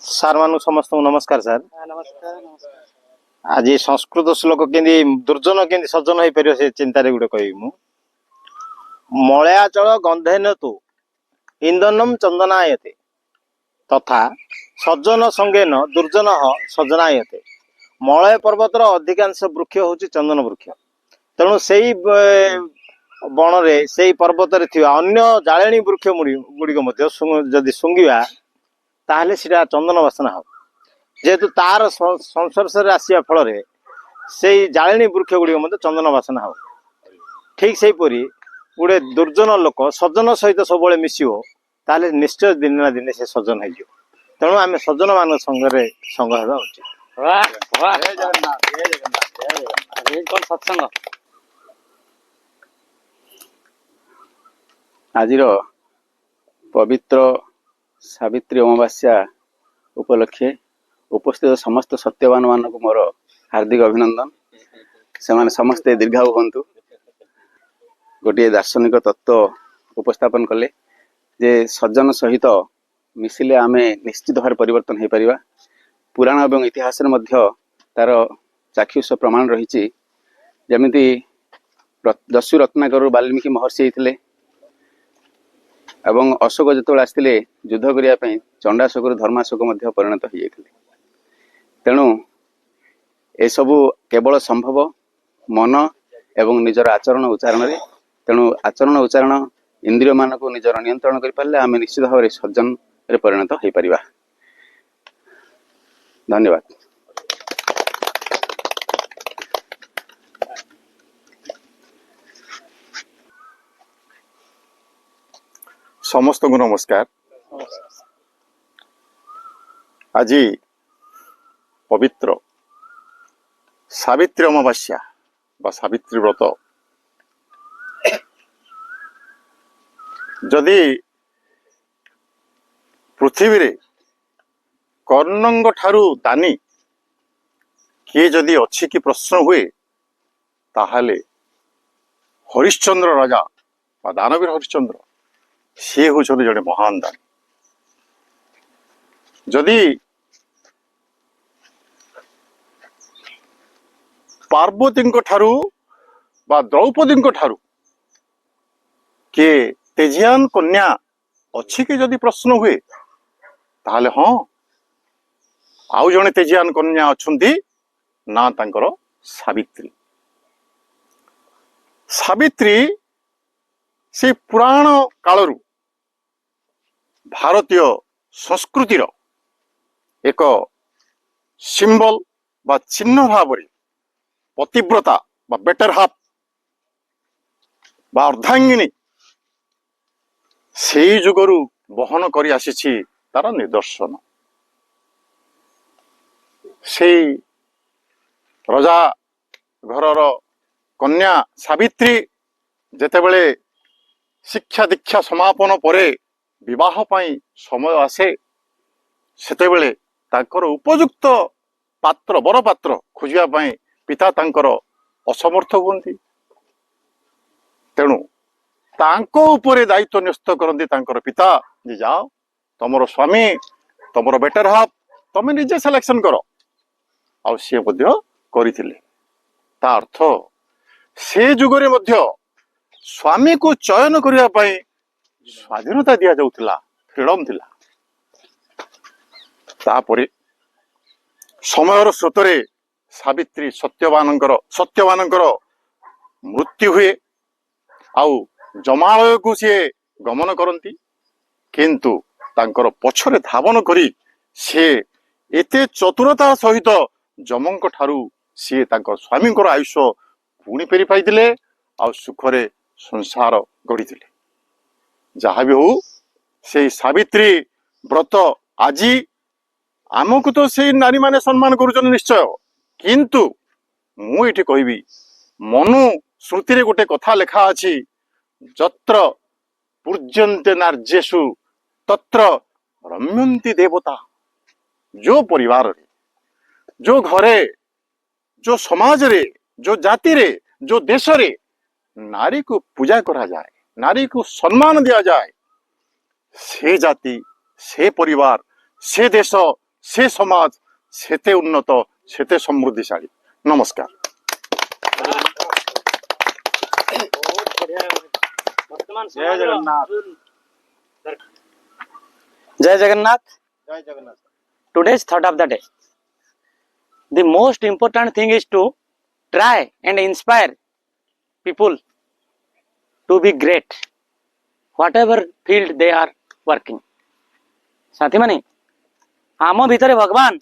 सार मान समस्त नमस्कार सर। नमस्कार नमस्कार। आज संस्कृत श्लोक केंदी दुर्जन केंदी सज्जन हो पार से चिंतार गोटे कह मलयाचल गंधेन तु इंधनम चंदनायते तथा सज्जन संगेन दुर्जन सज्जनायते। मलय पर्वतर अधिकांश वृक्ष हूँ चंदन वृक्ष। तेणु से बण से पर्वत अन्य जाणी वृक्ष गुड़िक जदि शुंघा ताहले सीटा चंदन बासना हो जेहेतु तार संस्पर्श आसवा फल से जाणी वृक्ष गुड़िक चंदन बासना हो। ठीक से गोटे दुर्जन लोक सज्जन सहित सब मिसिव ताहले निश्चय दिन ना दिन से सज्जन हो। तेणु आम सज्जन मान संगे संग होगा उचित। सत्संग आज पवित्र सावित्री अमावास्या उपलक्षे उपस्थित समस्त सत्यवान मान को मोर हार्दिक अभिनंदन। से माने समस्ते दीर्घायु हंतु। गोटे दार्शनिक तत्व उपस्थापन कले जे सज्जन सहित मिसिले आमे निश्चित भाव परिवर्तन हो पारिबा। पुराण एवं इतिहास तार चाक्षुष प्रमाण रही। जमिति दस्यु रत्नाकर वाल्मीकि महर्षि होते एवं अशोक जो आसते युद्ध करने चंडाशोक धर्माशोक परिणत हो जाते। तेणु एसबू केवल संभव मन एवं निजर आचरण उच्चारण। तेणु आचरण उच्चारण इंद्रिय मान को निजर नियंत्रण कर पारे आम निश्चित भाव में सज्जन रे परिणत हो पारिबा। धन्यवाद। समस्त को नमस्कार। आज पवित्र सावित्री अमावास्या बा सावित्री व्रत जदि पृथ्वी रे कर्णंग ठारू दानी किए जदि अच्छी कि प्रश्न हुए ताहले हरिश्चंद्र राजा बा दानवीर हरिश्चंद्र सी हूँ जड़े महान दानी। जदि पार्वती ठारू बा द्रौपदी ठारू किए तेजियान कन्या अच्छी कि जदि प्रश्न हुए ताहले हाँ आउ जड़े तेजियान कन्या अच्छी ना तांकर सावित्री। सावित्री से पुराण कालरू भारतीय संस्कृतिर एक सिंबल बा चिन्ह भाव पतिव्रता बा बेटर हाफ बा अर्धांगिनी से जुगरू बहन करी आसी तार निदर्शन। से राजा घरर कन्या सावित्री जेतेबेले शिक्षा दीक्षा समापन परे विवाह पाई समय आसे सेतेबेले तांकर उपयुक्त पात्र बर पात्र खोजिया पाई पिता तांकर असमर्थ हुअन्ति। तेणु तांको उपरे दायित्व न्यस्त करती तांकर पिता जे जाओ तमर स्वामी तमर बेटर हाफ तमे निजे सिलेक्शन कर आ सी करथिले। ता अर्थ से जुगरे मध्य स्वामी को चयन करने पाई स्वाधीनता दिया जाउथिला, फ्रीडम थिला। तापरे समयर स्रोतरे सावित्री सत्यवानंकर मृत्यु हुए आउ जमालय को सी गमन करती किंतु तांकर पछरे धावन करी से एते चतुरता सहित जमंक ठारू सी तांकर स्वामींकर आयुष्य पुणी फेरी पाइथिले आ सुखरे संसार गढ़ी। जहाँ भी हो से सावित्री व्रत आज आमको तो से नारी माने सम्मान करुछन निश्चय किंतु मु एठी कहबी मनु श्रुति रे गोटे कथा लेखा अछि जत्र पूज्यन्ते नार्येषु तत्र रम्यन्ति देवता। जो परिवार रे जो घरे जो समाज रे जो जाति रे जो देश रे नारी को पूजा करा जाए नारी को सम्मान दिया जाए से जाति से परिवार से देश से समाज सेते उन्नत सेते समृद्धिशाली। नमस्कार। जय जगन्नाथ। जय जगन्नाथ। जय Jagannath. Today's thought of the day. The most important thing is to try and inspire people to be great, whatever field they are working. साथी माने आम भितर भगवान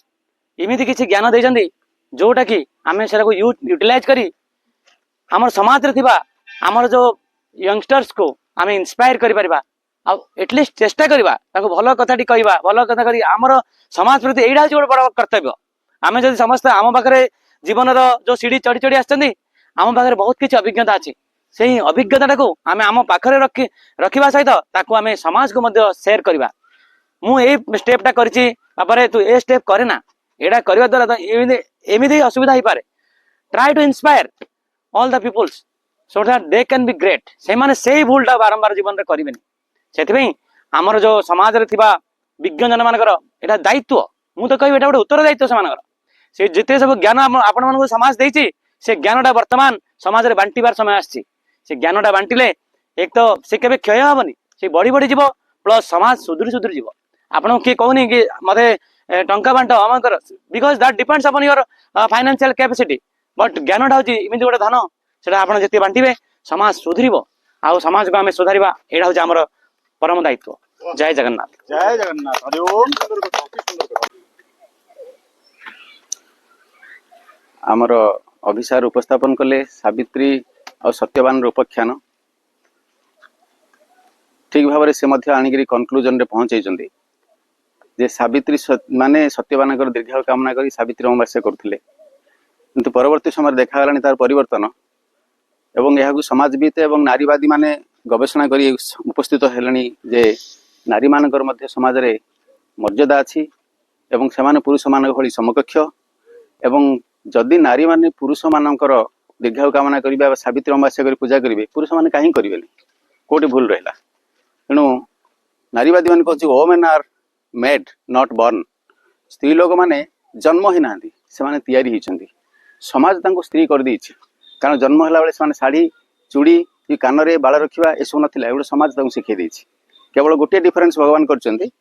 इमिति किसी ज्ञान देइछन्ती जोटा कि आमे सेरा को यूटिलाइज करी हमर समाज रे थिबा हमर जो यंगस्टर्स को आमे इंस्पायर करि परिबा आ एटलिस्ट चेष्टा करिबा ताको भलो कथाटी कहबा भलो कथा करी हमर समाज प्रति एइडा होची बड़ कर्तव्य। आमे जदि समस्त आम पाखरे जीवन रो जो सीढ़ी चढ़ी चढ़ी आछन्ती आम पाखरे बहुत किछि अभिज्ञता अछि सेही अभिज्ञताटाको आमे आम पाखरे रखिबा सहित ताको आमे समाज को मध्ये शेयर करिबा। मु ए स्टेपटा करछि बापारे तू ए स्टेप करे ना एडा करबा द्वारा एमिति असुविधा ही पारे। Try to inspire all the peoples so that they can be great. से माने सेही भूलटा बारंबार जीवन रे करिबेनी। सेथिबेई हमर जो समाज रे थिबा विज्ञजन मानकर एटा दायित्व मु तो कहबे एटा गोटे उत्तर दायित्व से मानकर से जिते सब ज्ञान आपण मानको समाज देइछि से ज्ञानटा वर्तमान समाज रे बांटीबार समय आछि। से ज्ञानटा बांटिले एक तो से केबे क्षय हबनी से बढ़ी बढ़ी जीवो प्लस समाज सुधुरी जीवो। आपण के कहनी कि मते टंका बांट अमकर because that depends upon your financial capacity but ज्ञानटा होची इमिति गोटे धन सेटा आपण जति बांटीबे समाज सुधरिबो आ समाज को आमे सुधारिबा एडा होची हमर परम दायित्व। जय जगन्नाथ। जय जगन्नाथ। हरि ओम। आमर अभिसार उपस्थापन कले सावित्री और सत्यवान उपाख्यान ठीक भाव से आनिक कनक्लूजन रे पहुंचैछन्ती जे सावित्री माने सत्यवान दीर्घ कामना करी सावित्री अमावास्या करथिले किंतु परवर्ती समय देखा तार परिवर्तन एवं यह समाजविद एवं नारीवादी माने गवेषणा करी उपस्थित हेलनी जे नारी मानकर मध्य समाज रे मर्यादा अछि एवं सेमाने पुरुष मानक भली समकक्ष एवं जदि नारी माने पुरुष मानकर दीर्घ कामना करिबा सावित्री अमावास्या करी पूजा करिवे पुरुष माने काहे करिवेनी कोठी भूल रहला। तेणु नारीवादी माने कहछि women are made not born. स्त्री लोक माने जन्म ही नांदी से माने तैयारी हिचंती समाज तांको स्त्री कर दैछि कारण जन्म होला बेले से माने साड़ी चूड़ी कि कान रे बाल रखिबा एसो नथिला एवडे समाज तांको सिखै दैछि। केवल गोटे डिफरेंस भगवान करचंती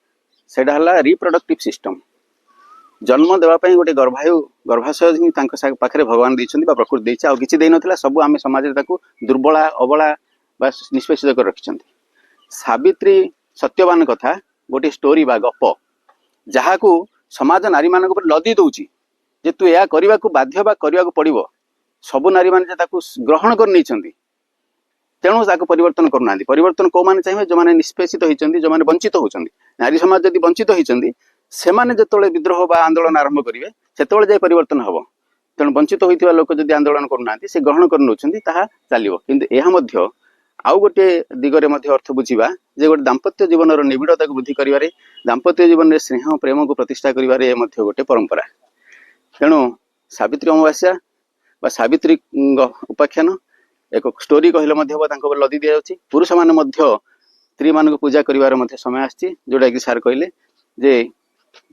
सेटा हला रिप्रोडक्टिव सिस्टम जन्म देवा पई गोटे गर्भाशय ही तांको पाखरे भगवान दैछंती बा प्रकृति दैछि आ किछि दै नथिला सब आमे समाज रे ताको दुर्बला अबला बा निष्पेषित कर रखिचंती। सावित्री सत्यवान कथा गोटे स्टोरी बा गप जहाकू समाज नारी मान लदी दौची जे तू या करने को बाध्य बा करने को पड़ो सबु नारी मान ताकू ग्रहण कर नहीं तेणु ताकू परिवर्तन करना परिवर्तन कौ माने चाहिए जो माने निष्पेषित होती जो माने वंचित होती नारी समाज जदि वंचित होती से माने जो विद्रोह बा आंदोलन आरंभ करेंगे से जाए परिवर्तन हम तेणु वंचित होता लोक जदि आंदोलन करना से ग्रहण कर चलो कि आउ गोटे दिगरे अर्थ बुझा जे गोटे दाम्पत्य जीवन निबिड़ता को वृद्धि करिवारे दाम्पत्य जीवन में स्नेह प्रेम को प्रतिष्ठा करिवारे गोटे परंपरा। तेणु सावित्री अमावास्या बा सावित्री उपाख्यान एक स्टोरी कहले लदी दि जाउछि। पुरुष माने स्त्री मान पूजा करिवार समय आछि जोटा कि सार कहले जे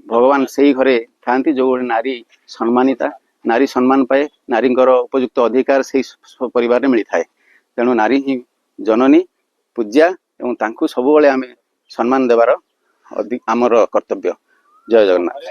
भगवान से ही घरे थांती जो गोटे नारी सम्मानिता नारी सम्मान पाए नारी उपयुक्त अधिकार से परिवार में मिलता है। तेणु नारी ही जननी पूज्या एवं तांकु सबुबले आमे सम्मान देवार आमर कर्तव्य। जय जगन्नाथ।